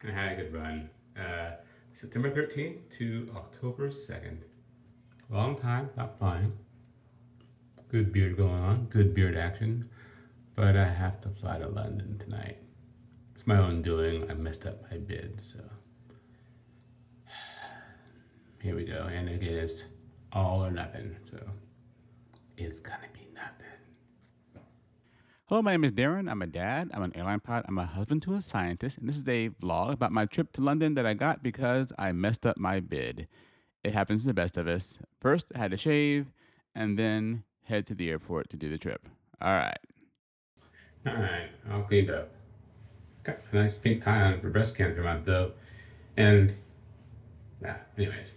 I had a good run. September 13th to October 2nd. Long time, not flying. Good beard going on, good beard action. But I have to fly to London tonight. It's my own doing. I messed up my bid, so here we go. And again, it's all or nothing. So it's gonna be nothing. Hello, my name is Darren. I'm a dad. I'm an airline pilot. I'm a husband to a scientist. And this is a vlog about my trip to London that I got because I messed up my bid. It happens to the best of us. First, I had to shave and then head to the airport to do the trip. All right. All right. All cleaned up. Got a nice pink tie on for breast cancer month, though. And, anyways,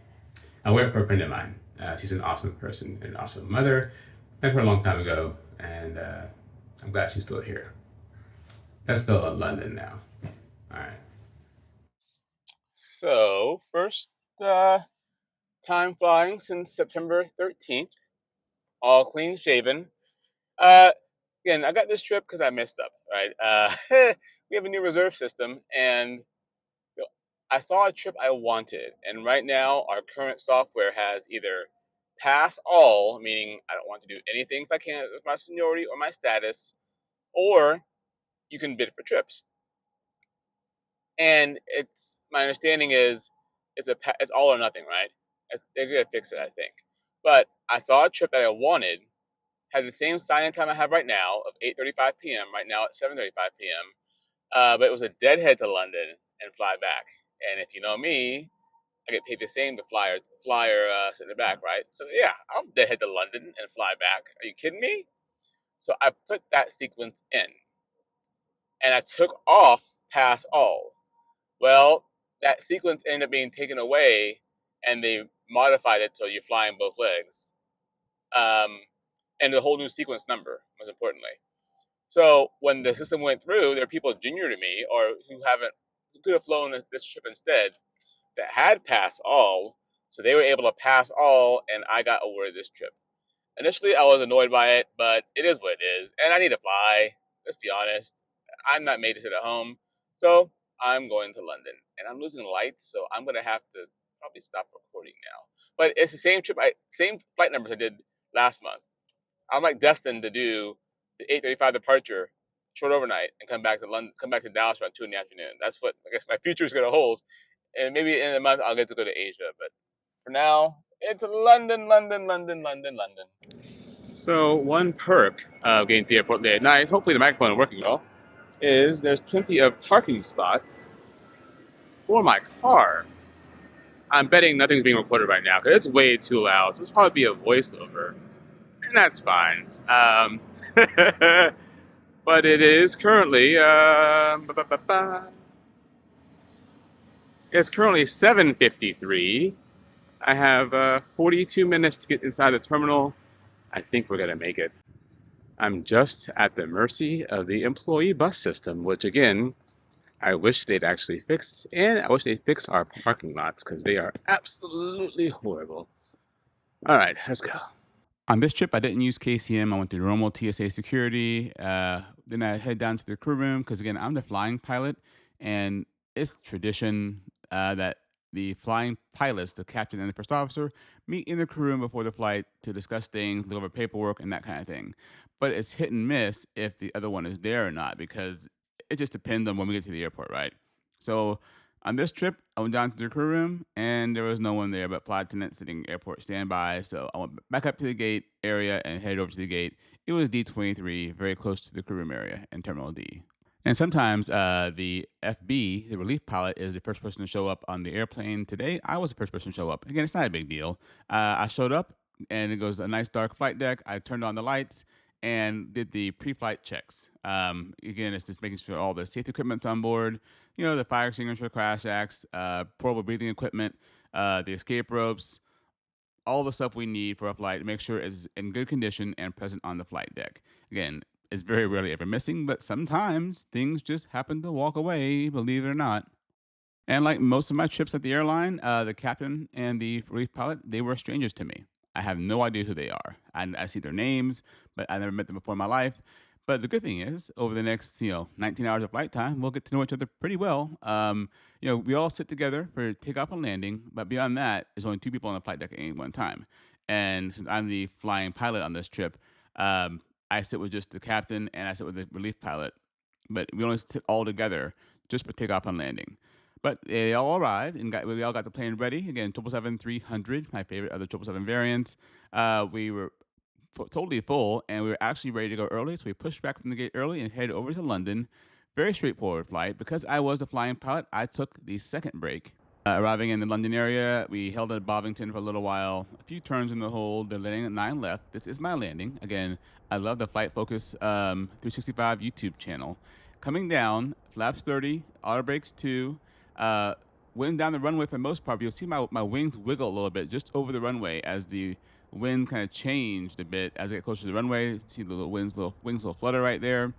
I went for a friend of mine. She's an awesome person, an awesome mother. Met her a long time ago, and I'm glad she's still here. Let's go to London now. All right. So, first time flying since September 13th, all clean shaven. Again, I got this trip because I messed up, right? We have a new reserve system, and I saw a trip I wanted, and right now our current software has either pass all, meaning I don't want to do anything if I can with my seniority or my status, or you can bid for trips. And it's my understanding is it's all or nothing, right? They're gonna fix it, I think. But I saw a trip that I wanted, had the same sign-in time I have right now of 8:35 p.m. Right now at 7:35 p.m. But it was a deadhead to London and fly back. And if you know me, I get paid the same to fly or sit in the back, right? So yeah, I'll deadhead to London and fly back. Are you kidding me? So I put that sequence in, and I took off pass all. Well, that sequence ended up being taken away, and they modified it so you're flying both legs, and the whole new sequence number, most importantly. So when the system went through, there are people junior to me or who could have flown this trip instead that had passed all, so they were able to pass all, and I got awarded this trip. Initially, I was annoyed by it, but it is what it is, and I need to fly. Let's be honest. I'm not made to sit at home, so I'm going to London, and I'm losing lights, so I'm gonna have to probably stop recording now. But it's the same trip, same flight numbers I did last month. I'm like destined to do the 8:35 departure, short overnight, and come back to London, come back to Dallas around 2 in the afternoon. That's what I guess my future is gonna hold, and maybe in a month I'll get to go to Asia. But for now, it's London, London, London, London, London. So one perk of getting to the airport late at night, hopefully the microphone is working well, is there's plenty of parking spots for my car. I'm betting nothing's being recorded right now because it's way too loud. So it's probably be a voiceover, and that's fine. But it is currently it's currently 7:53. I have 42 minutes to get inside the terminal. I think we're gonna make it. I'm just at the mercy of the employee bus system, which again, I wish they'd actually fix, and I wish they'd fix our parking lots because they are absolutely horrible. All right, let's go. On this trip, I didn't use KCM. I went through normal TSA security. Then I head down to the crew room because, again, I'm the flying pilot, and it's tradition that the flying pilots, the captain and the first officer, meet in the crew room before the flight to discuss things, look over paperwork, and that kind of thing. But it's hit and miss if the other one is there or not because it just depends on when we get to the airport, right? So on this trip, I went down to the crew room, and there was no one there but flight attendant sitting airport standby. So I went back up to the gate area and headed over to the gate. It was D23, very close to the crew room area in Terminal D. And sometimes the FB, the relief pilot, is the first person to show up on the airplane. Today, I was the first person to show up. Again, it's not a big deal. I showed up, and it goes a nice dark flight deck. I turned on the lights and did the pre-flight checks. Again, it's just making sure all the safety equipment's on board. You know, the fire extinguisher, crash acts, portable breathing equipment, the escape ropes, all the stuff we need for a flight to make sure it's in good condition and present on the flight deck. Again, it's very rarely ever missing, but sometimes things just happen to walk away, believe it or not. And like most of my trips at the airline, the captain and the relief pilot, they were strangers to me. I have no idea who they are. I see their names, but I never met them before in my life. But the good thing is, over the next 19 hours of flight time, we'll get to know each other pretty well. We all sit together for takeoff and landing, but beyond that, there's only two people on the flight deck at any one time. And since I'm the flying pilot on this trip, I sit with just the captain and I sit with the relief pilot. But we only sit all together just for takeoff and landing. But they all arrived and we all got the plane ready. Again, 777-300, my favorite other 777 variants. We were totally full, and we were actually ready to go early. So we pushed back from the gate early and headed over to London. Very straightforward flight. Because I was a flying pilot, I took the second break. Arriving in the London area, we held at Bovington for a little while. A few turns in the hold. They're landing at 9 left. This is my landing. Again, I love the Flight Focus 365 YouTube channel. Coming down, flaps 30, auto brakes 2. Wind down the runway for the most part. You'll see my wings wiggle a little bit just over the runway as the wind kind of changed a bit as I get closer to the runway. See the little wings little flutter right there.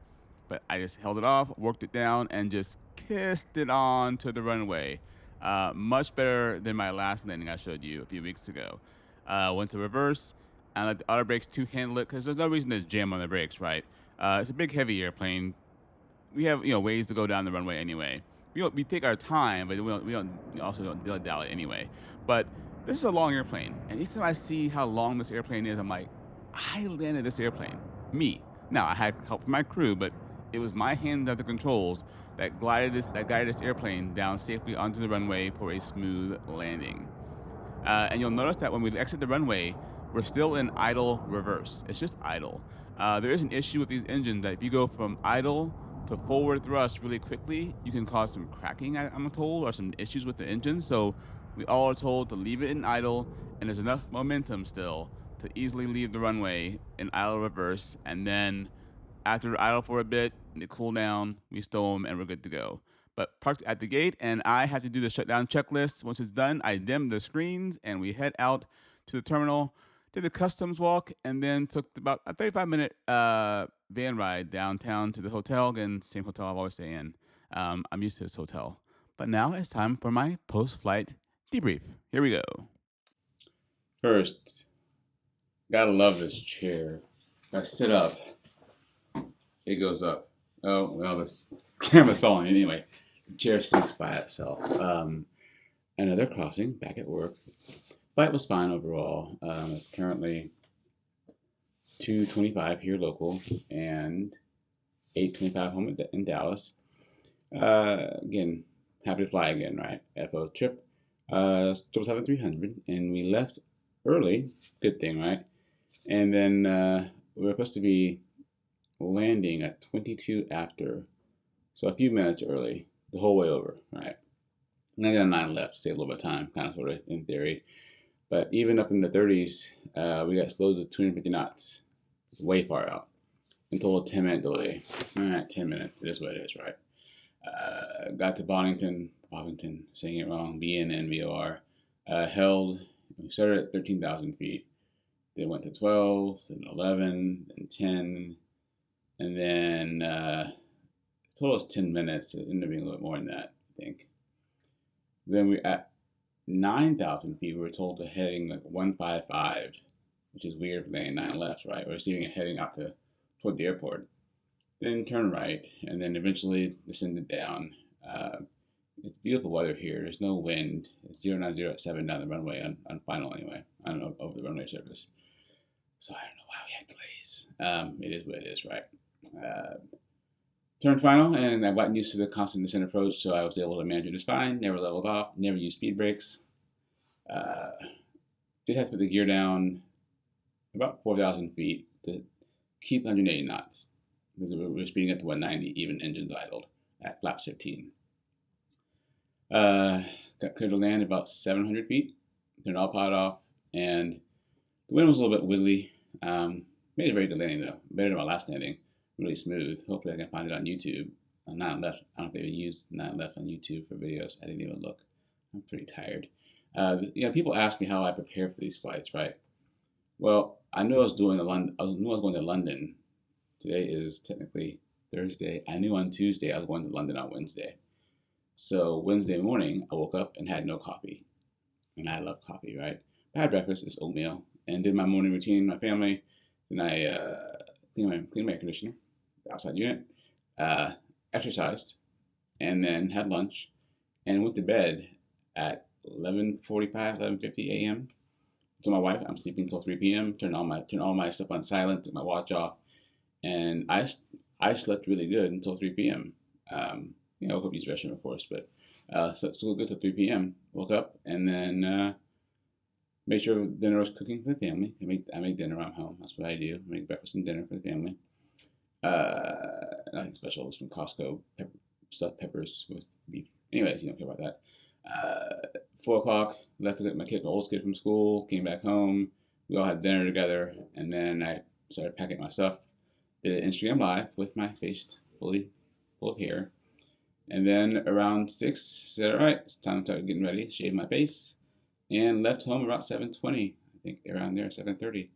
But I just held it off, worked it down, and just kissed it on to the runway. Much better than my last landing I showed you a few weeks ago. Went to reverse, and let the auto brakes to handle it because there's no reason to jam on the brakes, right? It's a big, heavy airplane. We have ways to go down the runway anyway. We take our time, but we don't dilly-dally anyway. But this is a long airplane, and each time I see how long this airplane is, I'm like, I landed this airplane. Me. Now I had help from my crew, but it was my hands at the controls that guided this airplane down safely onto the runway for a smooth landing. And you'll notice that when we exit the runway, we're still in idle reverse. It's just idle. There is an issue with these engines that if you go from idle to forward thrust really quickly, you can cause some cracking, I'm told, or some issues with the engine. So we all are told to leave it in idle, and there's enough momentum still to easily leave the runway in idle reverse. And then after idle for a bit, they cool down, we stow them, and we're good to go. But parked at the gate, and I have to do the shutdown checklist. Once it's done, I dim the screens, and we head out to the terminal, did the customs walk, and then took about a 35-minute van ride downtown to the hotel. Again, same hotel I've always stayed in. I'm used to this hotel. But now it's time for my post-flight debrief. Here we go. First, gotta love this chair. If I sit up, it goes up. Oh, well, this camera's falling anyway. The chair sinks by itself. Another crossing, back at work. Flight was fine overall. It's currently 2:25 here local and 8:25 home in Dallas. Again, happy to fly again, right? FO trip, 777-300, and we left early. Good thing, right? And then we were supposed to be landing at 22 after, so a few minutes early, the whole way over, right? And I got 9 left to save a little bit of time, kind of sort of in theory. But even up in the 30s, we got slowed to 250 knots. It's way far out. Until a 10-minute delay. All right, 10 minutes. It is what it is, right? Got to Bovington, saying it wrong, BNNVOR. Held, we started at 13,000 feet. Then went to 12, then 11, then 10. And then total is 10 minutes. It ended up being a little bit more than that, I think. Then we at 9,000 feet, we were told to heading like 155, which is weird for laying 9 left, right? We're receiving it heading out toward the airport. Then turn right, and then eventually descended down. It's beautiful weather here. There's no wind. It's 090 at 7 down the runway on final anyway. I don't know, over the runway surface. So I don't know why we had delays. It is what it is, right? Turned final, and I got used to the constant descent approach, so I was able to manage it just fine. Never leveled off, never used speed brakes. Did have to put the gear down about 4,000 feet to keep 180 knots, because we were speeding up to 190, even engines idled at flaps 15. Got cleared to land about 700 feet, turned all pod off, and the wind was a little bit wiggly. Made it very good landing though, better than my last landing. Really smooth. Hopefully I can find it on YouTube. 9 left. I don't know if they even used 9 left on YouTube for videos. I didn't even look. I'm pretty tired. People ask me how I prepare for these flights, right? Well, I knew I was going to London. Today is technically Thursday. I knew on Tuesday I was going to London on Wednesday. So Wednesday morning, I woke up and had no coffee. And I love coffee, right? I had breakfast, it's oatmeal, and did my morning routine, my family. Then I cleaned my air conditioner, the outside unit, exercised, and then had lunch, and went to bed at 11:45, 11:50 a.m. To my wife, I'm sleeping until 3 p.m. Turn all my stuff on silent, took my watch off, and I slept really good until 3 p.m. You know, I woke up to use the restroom, of course, but slept so good till 3 p.m. Woke up and then made sure dinner was cooking for the family. I make dinner when I'm home. That's what I do. I make breakfast and dinner for the family. Nothing special. It was from Costco. Stuffed peppers with beef. Anyways, you don't care about that. 4 o'clock, left my oldest kid from school, came back home. We all had dinner together, and then I started packing my stuff. Did an Instagram live with my face fully full of hair. And then around 6, said, all right, it's time to start getting ready, shave my face, and left home about 7:20, I think around there, 7:30.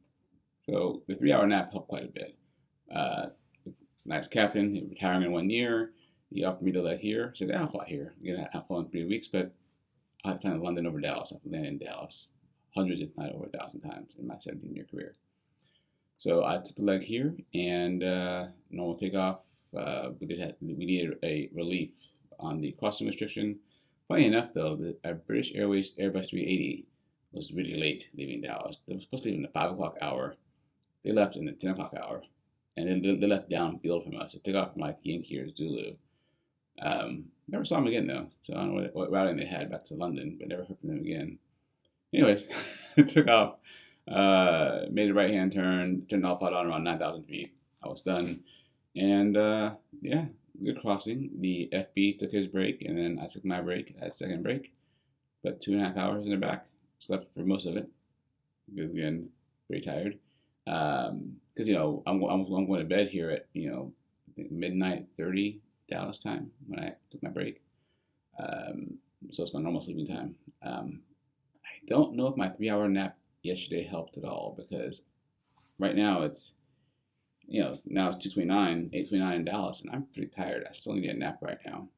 So the 3-hour nap helped quite a bit. Nice captain, retiring in 1 year. He offered me to let here. I said, I'll fly here. I'll fly in 3 weeks, but I'll fly in London over Dallas. I've landed in Dallas hundreds, if not over 1,000 times in my 17-year career. So I took the leg here, and normal takeoff. We needed a relief on the crossing restriction. Funny enough, though, the British Airways Airbus 380 was really late leaving Dallas. They were supposed to leave in the 5 o'clock hour. They left in the 10 o'clock hour, and then they left downfield from us. They took off from like Yankee or Zulu. Never saw them again though, so I don't know what routing they had back to London, but never heard from them again. Anyways, took off, made a right-hand turn, turned the autopilot on around 9,000 feet. I was done, and yeah, good crossing. The FB took his break, and then I took my break. I had a second break, but 2.5 hours in the back. Slept for most of it because again, very tired. Because you know I'm going to bed here at midnight 30 Dallas time when I took my break. So it's my normal sleeping time. I don't know if my 3-hour nap yesterday helped at all because right now it's now it's 2:29, 8:29 in Dallas, and I'm pretty tired. I still need a nap right now,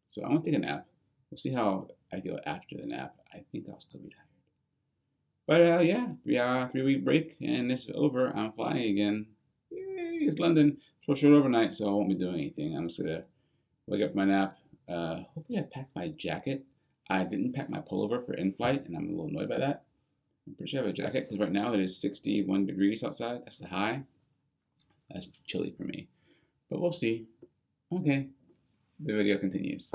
so I'm gonna take a nap. We'll see how I feel after the nap. I think I'll still be tired. But yeah, 3-week break, and it's over. I'm flying again. Yay, it's London. Short overnight, so I won't be doing anything. I'm just gonna wake up from my nap. Hopefully I packed my jacket. I didn't pack my pullover for in-flight, and I'm a little annoyed by that. I'm pretty sure I have a jacket, because right now it is 61 degrees outside. That's the high. That's chilly for me. But we'll see. Okay, the video continues.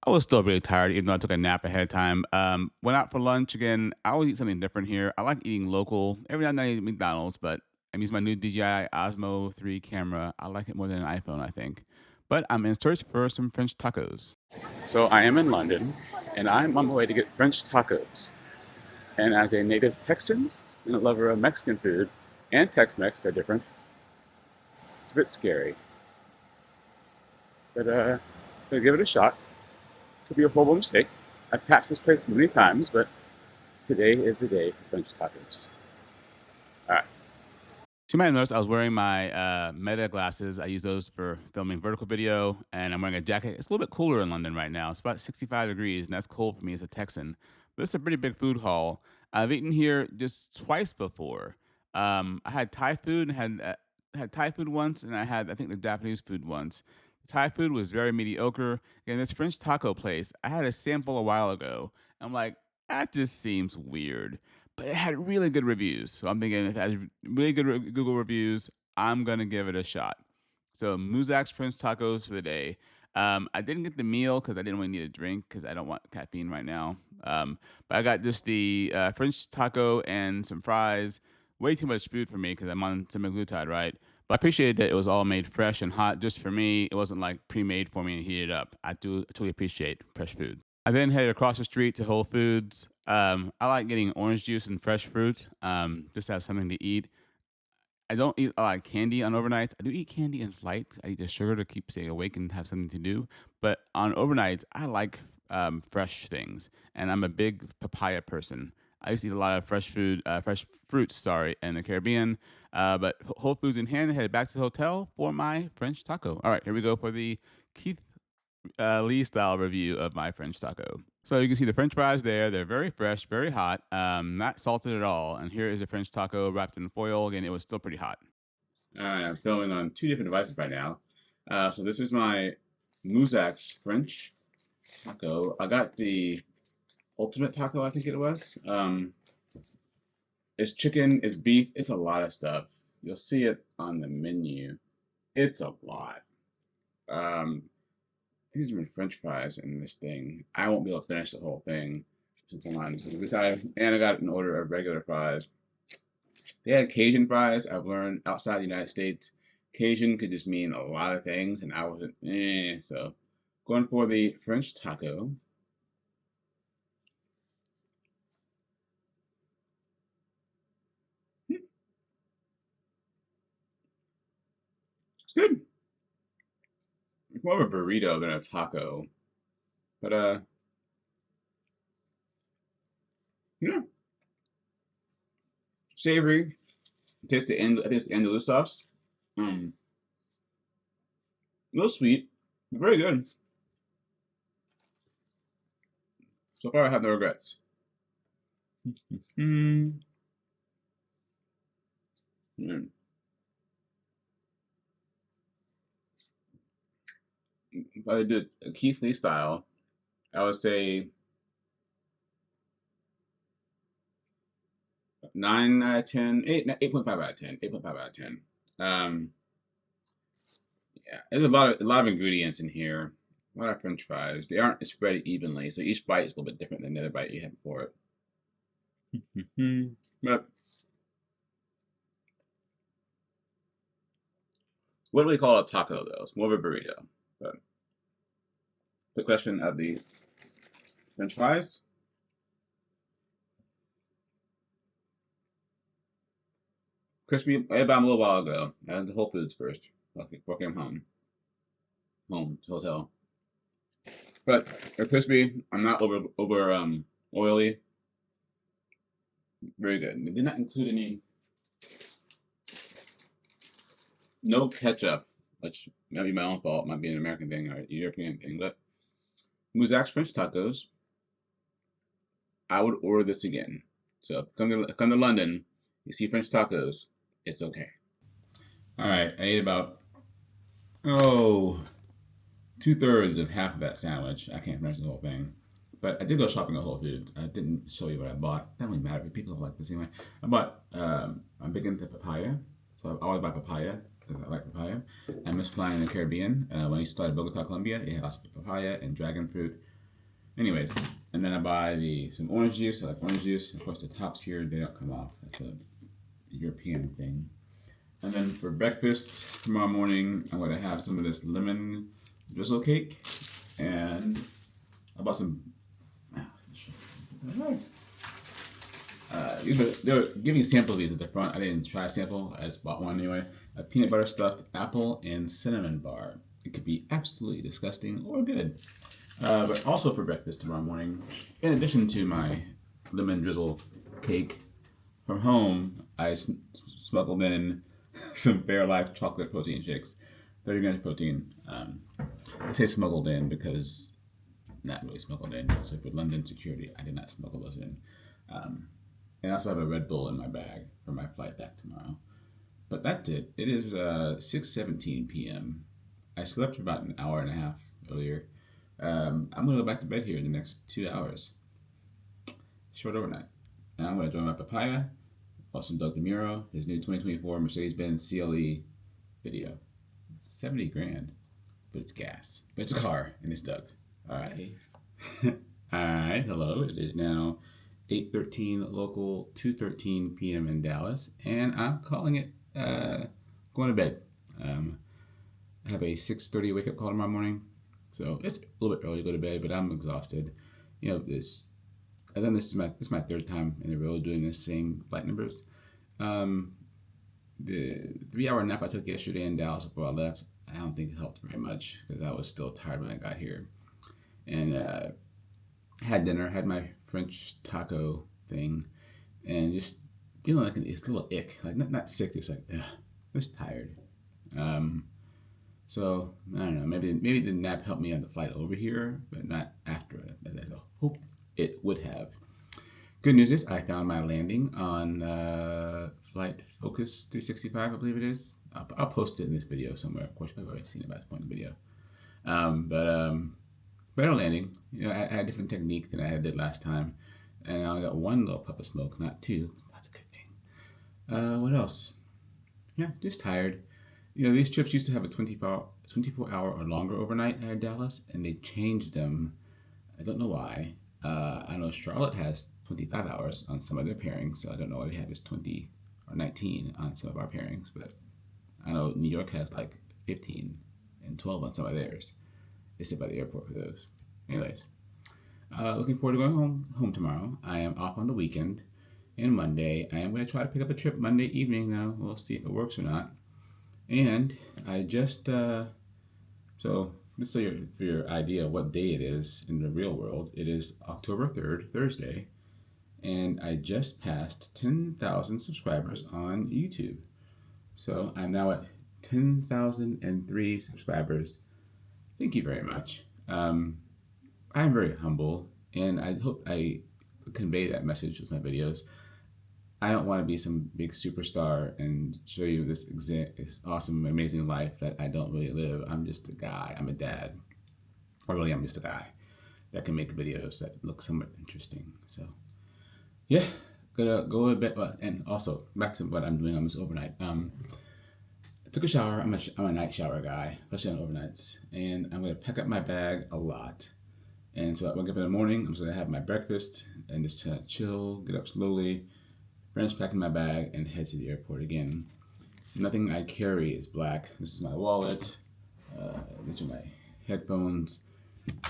I was still really tired, even though I took a nap ahead of time. Went out for lunch again. I always eat something different here. I like eating local. Every now and then I eat McDonald's, but I'm using my new DJI Osmo 3 camera. I like it more than an iPhone, I think. But I'm in search for some French tacos. So I am in London, and I'm on my way to get French tacos. And as a native Texan and a lover of Mexican food, and Tex-Mex are different, it's a bit scary. But I'm gonna give it a shot. Could be a horrible mistake. I've passed this place many times, but today is the day for French tacos. All right. So you might have noticed I was wearing my Meta glasses. I use those for filming vertical video, and I'm wearing a jacket. It's a little bit cooler in London right now. It's about 65 degrees, and that's cold for me as a Texan. But this is a pretty big food haul. I've eaten here just twice before. I had Thai food and had Thai food once, and I think the Japanese food once. The Thai food was very mediocre. And this French taco place, I had a sample a while ago. I'm like, that just seems weird. But it had really good reviews. So I'm thinking if it has really good Google reviews, I'm going to give it a shot. So Muzak's French tacos for the day. I didn't get the meal because I didn't really need a drink because I don't want caffeine right now. But I got just the French taco and some fries. Way too much food for me because I'm on semaglutide, right? But I appreciated that it was all made fresh and hot just for me. It wasn't like pre-made for me and heated up. I do totally appreciate fresh food. I then headed across the street to Whole Foods. I like getting orange juice and fresh fruit just to have something to eat. I don't eat a lot of candy on overnights. I do eat candy in flight. I eat the sugar to keep staying awake and have something to do. But on overnights, I like fresh things, and I'm a big papaya person. I used to eat a lot of fresh fruits, in the Caribbean. But Whole Foods in hand, headed back to the hotel for my French taco. All right, here we go for the Keith Lee style review of my French taco. So you can see the French fries there. They're very fresh, very hot, not salted at all. And here is a French taco wrapped in foil. Again, it was still pretty hot. I'm filming on 2 different devices right now. So this is my mustache French taco. I got the ultimate taco, I think it was. It's chicken, it's beef, it's a lot of stuff. You'll see it on the menu. It's a lot. These are French fries in this thing. I won't be able to finish the whole thing since I'm on this side. And I got an order of regular fries. They had Cajun fries. I've learned outside the United States, Cajun could just mean a lot of things, and I wasn't, So, going for the French taco. It's good. It's more of a burrito than a taco. But, yeah. Savory. Taste the end. I think it's the andalou sauce. A little sweet. Very good. So far, I have no regrets. Mm. Mm. If I did a Keith Lee style, I would say 9 out of 10, 8.5 out of 10, 8.5 out of 10. Yeah, there's a lot of ingredients in here. A lot of French fries. They aren't spread evenly, so each bite is a little bit different than the other bite you had before it. But what do we call a taco, though? It's more of a burrito. But the question of the French fries. Crispy. I bought them a little while ago. I had the Whole Foods first. Before I came home. Home to hotel. But they're crispy. I'm not over oily. Very good. They did not include no ketchup, which might be my own fault. Might be an American thing or a European thing. But Muzak's French tacos. I would order this again. So come to London. You see French tacos. It's okay. All right, I ate about 2/3 of half of that sandwich. I can't finish the whole thing. But I did go shopping at Whole Foods. I didn't show you what I bought. It doesn't really matter. People like this anyway. I bought, I'm big into papaya. So I always buy papaya because I like papaya. I miss flying in the Caribbean. When I used to fly to Bogota, Colombia, it had lots of papaya and dragon fruit. Anyways, and then I buy some orange juice. I like orange juice. Of course, the tops here, they don't come off. That's a European thing. And then for breakfast tomorrow morning, I'm going to have some of this lemon drizzle cake. And I bought some. They were giving sample of these at the front. I didn't try a sample. I just bought one anyway. A peanut butter stuffed apple and cinnamon bar. It could be absolutely disgusting or good. But also for breakfast tomorrow morning, in addition to my lemon drizzle cake from home, I smuggled in some Fairlife chocolate protein shakes, 30 grams of protein. I say smuggled in because not really smuggled in. So for London security, I did not smuggle those in. And I also have a Red Bull in my bag for my flight back tomorrow. But that's it. It is 6:17 p.m. I slept for about an hour and a half earlier. I'm going to go back to bed here in the next 2 hours. Short overnight. And I'm going to enjoy my papaya. Also, Doug DeMuro, his new 2024 Mercedes-Benz CLE video. 70 grand. But it's gas. But it's a car, and it's Doug. All right. All right. Hello. It is now 8:13 local, 2:13 p.m. in Dallas, and I'm calling it going to bed. I have a 6:30 wake up call tomorrow morning, so it's a little bit early to go to bed, but I'm exhausted. I've done this is my third time in a row doing this same flight numbers. The 3-hour nap I took yesterday in Dallas before I left, I don't think it helped very much because I was still tired when I got here. And had dinner, had my French taco thing, and just feeling like it's a little ick, like not sick, just like just tired. So I don't know. Maybe the nap helped me on the flight over here, but not after it. I hope it would have. Good news is I found my landing on Flight Focus 365, I believe it is. I'll post it in this video somewhere. Of course, you've already seen it by this point in the video. Better landing. You know, I had a different technique than I did last time. And I got one little puff of smoke, not two. That's a good thing. What else? Yeah, just tired. You know, these trips used to have a 24-hour or longer overnight at Dallas, and they changed them. I don't know why. I know Charlotte has 25 hours on some of their pairings, so I don't know why we have is 20 or 19 on some of our pairings, but I know New York has like 15 and 12 on some of theirs. They sit by the airport for those. Anyways, looking forward to going home tomorrow. I am off on the weekend, and Monday I am going to try to pick up a trip Monday evening. Now we'll see if it works or not. And I just so just so for your idea of what day it is in the real world, it is October 3rd, Thursday, and I just passed 10,000 subscribers on YouTube. So I'm now at 10,003 subscribers. Thank you very much. I'm very humble, and I hope I convey that message with my videos. I don't want to be some big superstar and show you this awesome, amazing life that I don't really live. I'm just a guy. I'm a dad. Or really, I'm just a guy that can make videos that look somewhat interesting. So, yeah, gonna go a bit. And also, back to what I'm doing on this overnight. I took a shower. I'm a night shower guy, especially on overnights. And I'm gonna pack up my bag a lot. And so I wake up in the morning. I'm just gonna have my breakfast and just chill, get up slowly, finish packing my bag, and head to the airport again. Nothing I carry is black. This is my wallet. These are my headphones.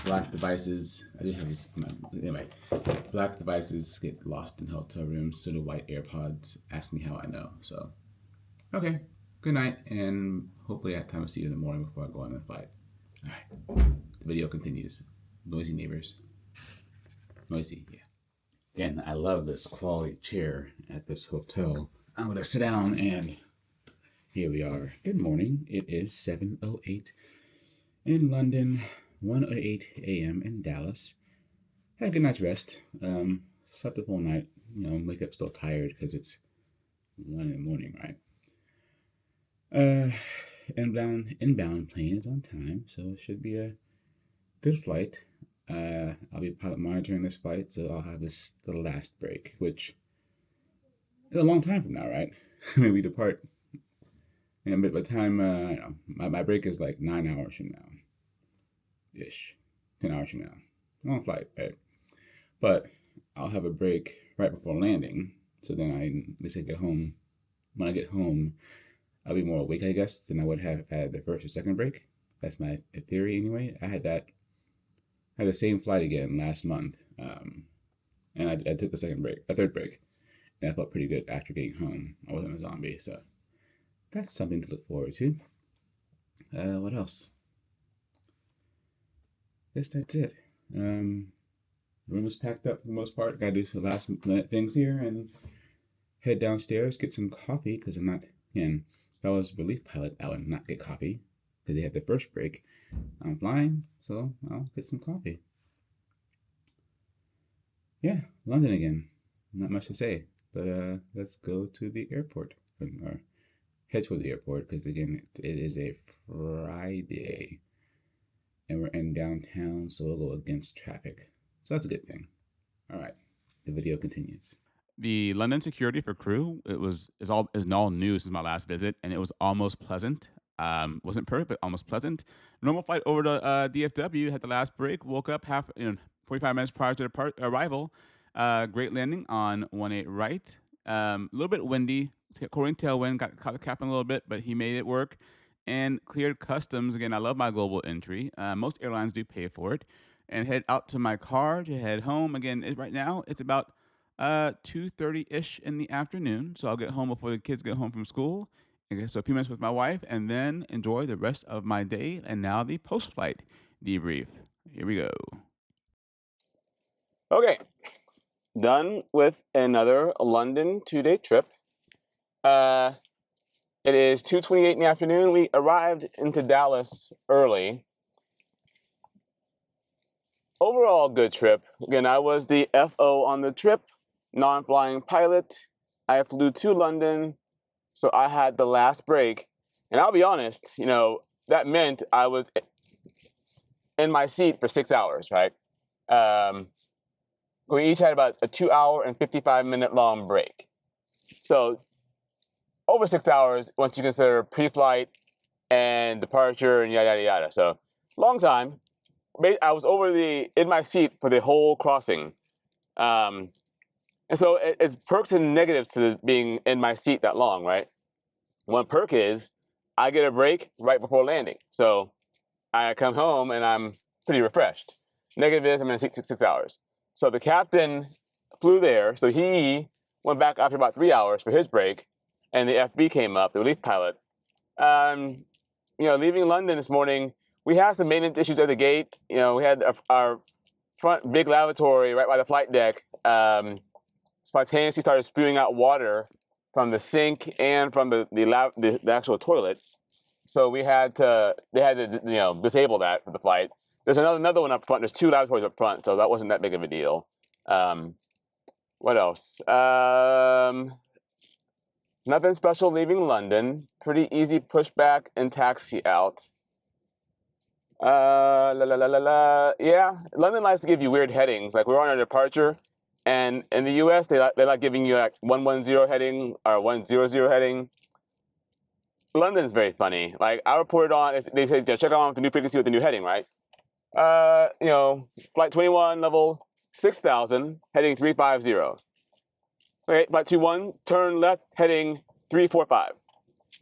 Black devices. I do have this. Anyway, black devices get lost in hotel rooms. So do white AirPods. Ask me how I know. So, okay. Good night, and hopefully I have time to see you in the morning before I go on the flight. All right. The video continues. Noisy neighbors. Noisy, yeah. Again, I love this quality chair at this hotel. I'm going to sit down, and here we are. Good morning. It is 7:08 in London, 1:08 a.m. in Dallas. Had a good night's rest. Slept the whole night. You know, wake up still tired because it's 1 in the morning, right? Inbound plane is on time, so it should be a good flight. I'll be pilot monitoring this flight, so I'll have the last break, which is a long time from now, right? When we depart. And by the time, I don't know, my break is like 9 hours from now. Ish. 10 hours from now. Long flight, right? But I'll have a break right before landing, so then at least I get home. When I get home, I'll be more awake, I guess, than I would have if I had the first or second break. That's my theory anyway. I had the same flight again last month, and I took the third break, and I felt pretty good after getting home. I wasn't a zombie, so that's something to look forward to. What else? I guess that's it. The room is packed up for the most part. Gotta do some last minute things here and head downstairs, get some coffee, because I'm not, again, if I was relief pilot, I would not get coffee because they had the first break. I'm flying, so I'll get some coffee. Yeah, London again. Not much to say, but let's go to the airport, or head toward the airport, because again, it is a Friday, and we're in downtown, so we'll go against traffic. So that's a good thing. All right, the video continues. The London security for crew is all new since my last visit, and it was almost pleasant. Wasn't perfect, but almost pleasant. Normal flight over to DFW, had the last break. Woke up 45 minutes prior to arrival. Great landing on 18 right. A little bit windy, according to tailwind. Got caught the captain a little bit, but he made it work. And cleared customs. Again, I love my global entry. Most airlines do pay for it. And head out to my car to head home. Again, right now it's about 2:30-ish in the afternoon. So I'll get home before the kids get home from school. Okay, so a few minutes with my wife, and then enjoy the rest of my day. And now the post-flight debrief. Here we go. Okay, done with another London 2-day trip. It is 2:28 in the afternoon. We arrived into Dallas early. Overall, good trip. Again, I was the FO on the trip, non-flying pilot. I flew to London, so I had the last break. And I'll be honest, that meant I was in my seat for 6 hours, right? We each had about a 2-hour and 55-minute long break. So over 6 hours once you consider pre-flight and departure and yada, yada, yada. So long time. I was in my seat for the whole crossing. And so it's perks and negatives to being in my seat that long, right? One perk is I get a break right before landing. So I come home and I'm pretty refreshed. Negative is I'm in a seat 6 hours. So the captain flew there. So he went back after about 3 hours for his break. And the FB came up, the relief pilot. Leaving London this morning, we had some maintenance issues at the gate. We had our front big lavatory right by the flight deck spontaneously started spewing out water from the sink and from the actual toilet. So they had to disable that for the flight. There's another one up front. There's 2 lavatories up front, so that wasn't that big of a deal. What else? Nothing special leaving London. Pretty easy pushback and taxi out. Yeah, London likes to give you weird headings. Like, we're on our departure, and in the US, they like giving you like 110 heading or 100 heading. London's very funny. Like, I reported on, they say, check on with the new frequency with the new heading, right? Flight 21, level 6,000, heading 350. Okay, flight 21, turn left, heading 345.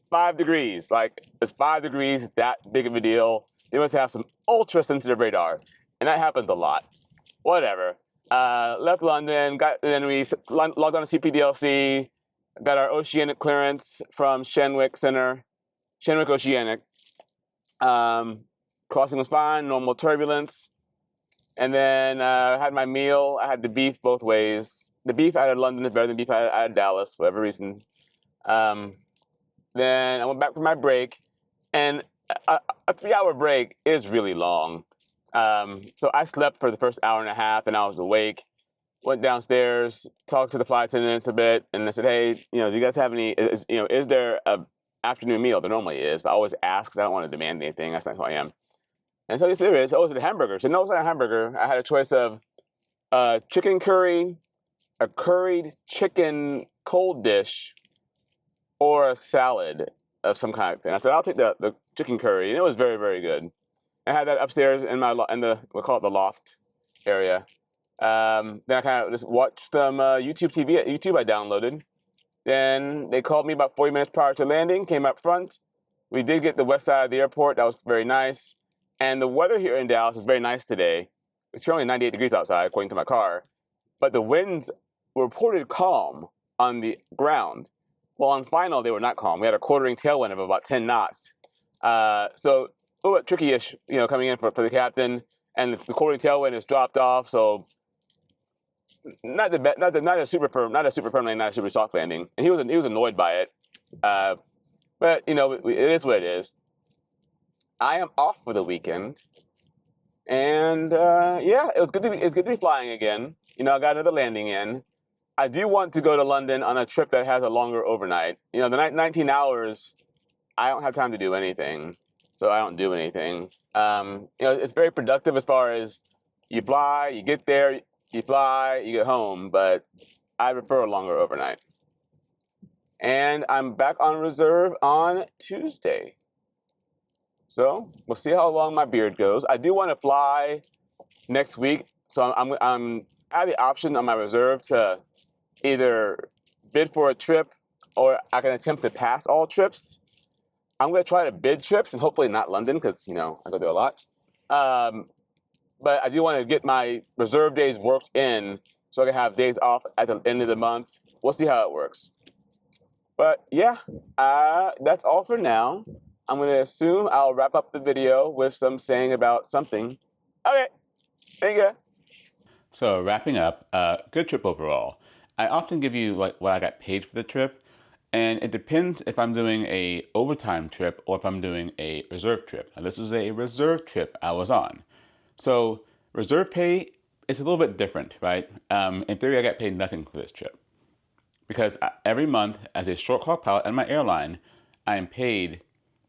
5 degrees. Like, it's 5 degrees, that big of a deal. They must have some ultra sensitive radar, and that happens a lot. Whatever. Left London, then we logged on to CPDLC, got our oceanic clearance from Shenwick Center, Shenwick Oceanic. Crossing was fine, normal turbulence. And then I had my meal. I had the beef both ways. The beef out of London is better than beef out of Dallas, for whatever reason. Then I went back for my break, and a 3-hour break is really long. So I slept for the first hour and a half, and I was awake. Went downstairs, talked to the flight attendants a bit, and I said, "Hey, do you guys have any? Is there a afternoon meal?" There normally is, but I always ask because I don't want to demand anything. That's not who I am. And so yes, there is. Oh, is it a hamburger? So no, it's not a hamburger. I had a choice of chicken curry, a curried chicken cold dish, or a salad of some kind. And I said, I'll take the chicken curry, and it was very, very good. I had that upstairs in we'll call it the loft area. Then I kind of just watched some YouTube I downloaded. Then they called me about 40 minutes prior to landing, came up front. We did get the west side of the airport. That was very nice. And the weather here in Dallas is very nice today. It's currently 98 degrees outside, according to my car. But the winds were reported calm on the ground. Well, on final, they were not calm. We had a quartering tailwind of about 10 knots. So a little bit tricky-ish, coming in for the captain. And the quartering tailwind has dropped off, so not a super firm landing, not a super soft landing. And he was annoyed by it. But it is what it is. I am off for the weekend, and yeah, it's good to be flying again. I got another landing in. I do want to go to London on a trip that has a longer overnight. The 19 hours, I don't have time to do anything, so I don't do anything. It's very productive as far as you fly, you get there, you fly, you get home, but I prefer a longer overnight. And I'm back on reserve on Tuesday. So we'll see how long my beard goes. I do want to fly next week, so I have the option on my reserve to either bid for a trip or I can attempt to pass all trips. I'm going to try to bid trips and hopefully not London because, I go there a lot. But I do want to get my reserve days worked in so I can have days off at the end of the month. We'll see how it works. But yeah, that's all for now. I'm going to assume I'll wrap up the video with some saying about something. Okay, thank you. So wrapping up, good trip overall. I often give you like what I got paid for the trip, and it depends if I'm doing a overtime trip or if I'm doing a reserve trip. Now, this is a reserve trip I was on. So reserve pay is a little bit different, right? In theory, I got paid nothing for this trip because every month as a short haul pilot at my airline, I am paid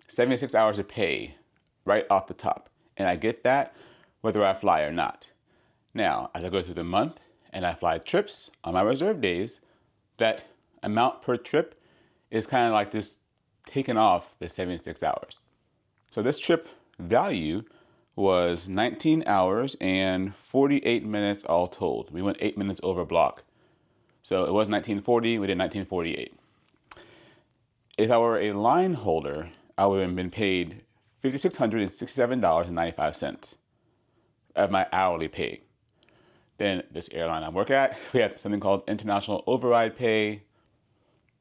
76 hours of pay right off the top. And I get that whether I fly or not. Now, as I go through the month and I fly trips on my reserve days, that amount per trip is kind of like just taken off the 76 hours. So this trip value was 19 hours and 48 minutes all told. We went 8 minutes over block. So it was 1940, we did 1948. If I were a line holder, I would have been paid $5,667.95 of my hourly pay. Then this airline I work at, we have something called international override pay.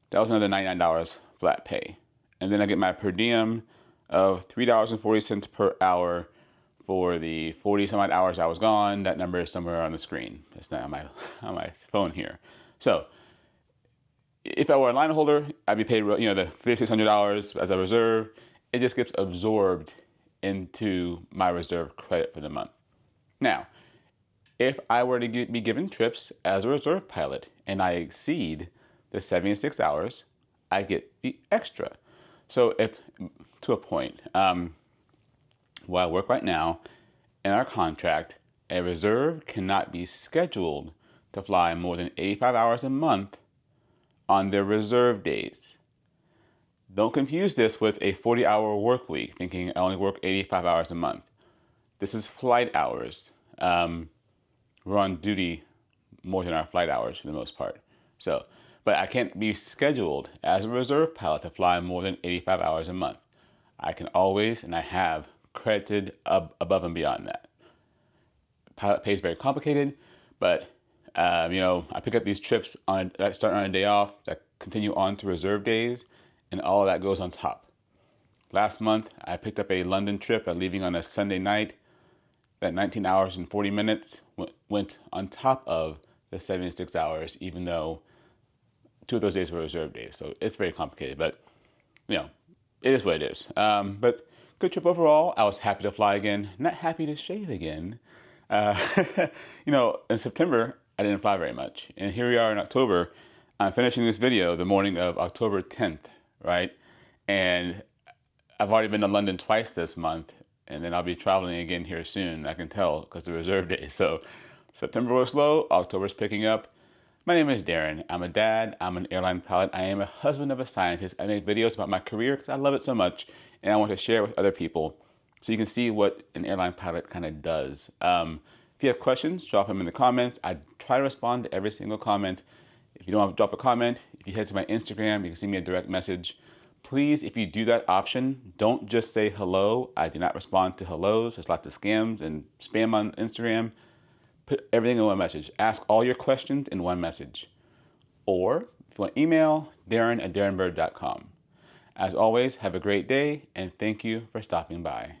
That was another $99 flat pay. And then I get my per diem of $3.40 per hour for the 40 some odd hours I was gone. That number is somewhere on the screen. It's not on my phone here. So if I were a line holder, I'd be paid, the $5,600 as a reserve. It just gets absorbed into my reserve credit for the month. Now, if I were to be given trips as a reserve pilot and I exceed the 76 hours, I get the extra. So if, to a point, where I work right now, in our contract, a reserve cannot be scheduled to fly more than 85 hours a month on their reserve days. Don't confuse this with a 40-hour work week, thinking I only work 85 hours a month. This is flight hours. We're on duty more than our flight hours for the most part. So, but I can't be scheduled as a reserve pilot to fly more than 85 hours a month. I can always, and I have, credited above and beyond that. Pilot pay is very complicated, but I pick up these trips that start on a day off, that continue on to reserve days, and all of that goes on top. Last month, I picked up a London trip leaving on a Sunday night. That 19 hours and 40 minutes went on top of the 76 hours, even though 2 of those days were reserve days. So it's very complicated, but it is what it is. But good trip overall. I was happy to fly again, not happy to shave again. In September, I didn't fly very much. And here we are in October. I'm finishing this video the morning of October 10th, right? And I've already been to London twice this month, and then I'll be traveling again here soon. I can tell because the reserve day. So September was slow, October's picking up. My name is Darren. I'm a dad, I'm an airline pilot, I am a husband of a scientist. I make videos about my career because I love it so much, and I want to share it with other people so you can see what an airline pilot kind of does. If you have questions, drop them in the comments. I try to respond to every single comment. If you don't want to drop a comment, if you head to my Instagram, you can send me a direct message. Please, if you do that option, don't just say hello. I do not respond to hellos. There's lots of scams and spam on Instagram. Put everything in one message. Ask all your questions in one message. Or, if you want email, Darren@darrenbird.com. As always, have a great day, and thank you for stopping by.